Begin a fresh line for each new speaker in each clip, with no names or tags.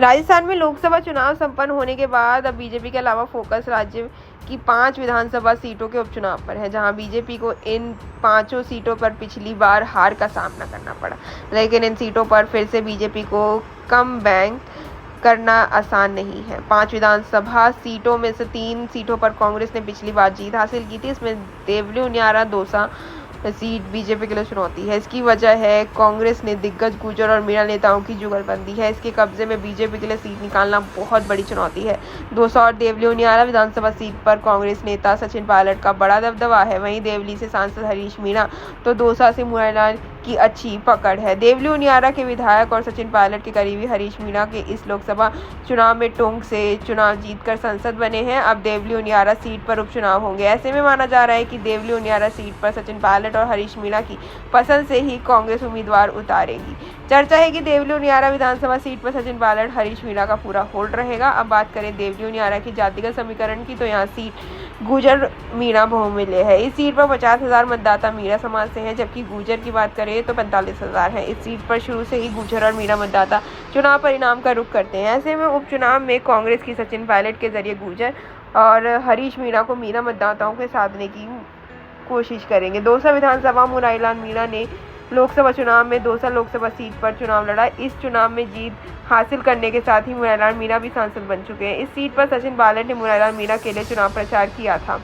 राजस्थान में लोकसभा चुनाव संपन्न होने के बाद अब बीजेपी के अलावा फोकस राज्य की 5 विधानसभा सीटों के उपचुनाव पर है, जहां बीजेपी को इन 5 सीटों पर पिछली बार हार का सामना करना पड़ा। लेकिन इन सीटों पर फिर से बीजेपी को कम बैंक करना आसान नहीं है। 5 विधानसभा सीटों में से 3 सीटों पर कांग्रेस ने पिछली बार जीत हासिल की थी। इसमें देवली उनियारा दौसा सीट बीजेपी के लिए चुनौती है। इसकी वजह है कांग्रेस ने दिग्गज गुर्जर और मीणा नेताओं की जुगलबंदी है। इसके कब्जे में बीजेपी के लिए सीट निकालना बहुत बड़ी चुनौती है। दौसा और देवली उनियारा विधानसभा सीट पर कांग्रेस नेता सचिन पायलट का बड़ा दबदबा है। वहीं देवली से सांसद हरीश मीणा तो दौसा से मुरलीलाल की अच्छी पकड़ है। देवली उनियारा के विधायक और सचिन पायलट के करीबी हरीश मीणा के इस लोकसभा चुनाव में टोंक से चुनाव जीतकर सांसद बने हैं। अब देवली उनियारा सीट पर उपचुनाव होंगे। ऐसे में माना जा रहा है कि देवली उनियारा सीट पर सचिन पायलट और हरीश मीणा की पसंद से ही कांग्रेस उम्मीदवार उतारेगी। चर्चा है कि देवली उनियारा विधानसभा सीट पर सचिन पायलट हरीश मीणा का पूरा होल्ड रहेगा। अब बात करें देवली उनियारा की जातिगत समीकरण की, तो यहाँ सीट गुर्जर मीणा बहुमूल्य है। इस सीट पर 50,000 मतदाता मीणा समाज से हैं, जबकि गुर्जर की बात करें तो 45,000 है। इस सीट पर शुरू से ही गुर्जर और मीणा मतदाता चुनाव परिणाम का रुख करते हैं। ऐसे में उपचुनाव में कांग्रेस की सचिन पायलट के जरिए गुर्जर और हरीश मीणा को मीणा मतदाताओं के साधने की कोशिश करेंगे। दौसा विधानसभा मुरलीलाल मीणा ने लोकसभा चुनाव में दौसा लोकसभा सीट पर चुनाव लड़ा। इस चुनाव में जीत हासिल करने के साथ ही मुरलीलाल मीणा भी सांसद बन चुके हैं। इस सीट पर सचिन पायलट ने मुरलीलाल मीणा के लिए चुनाव प्रचार किया था।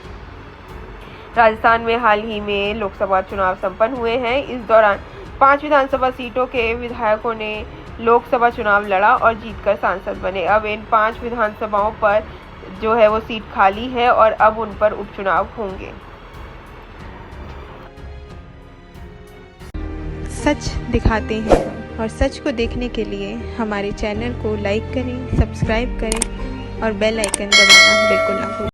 राजस्थान में हाल ही में लोकसभा चुनाव संपन्न हुए हैं। इस दौरान 5 विधानसभा सीटों के विधायकों ने लोकसभा चुनाव लड़ा और जीतकर सांसद बने। अब इन 5 विधानसभाओं पर जो है वो सीट खाली है और अब उन पर उपचुनाव होंगे।
सच दिखाते हैं और सच को देखने के लिए हमारे चैनल को लाइक करें, सब्सक्राइब करें और बेल आइकन दबाना बिल्कुल ना भूलें।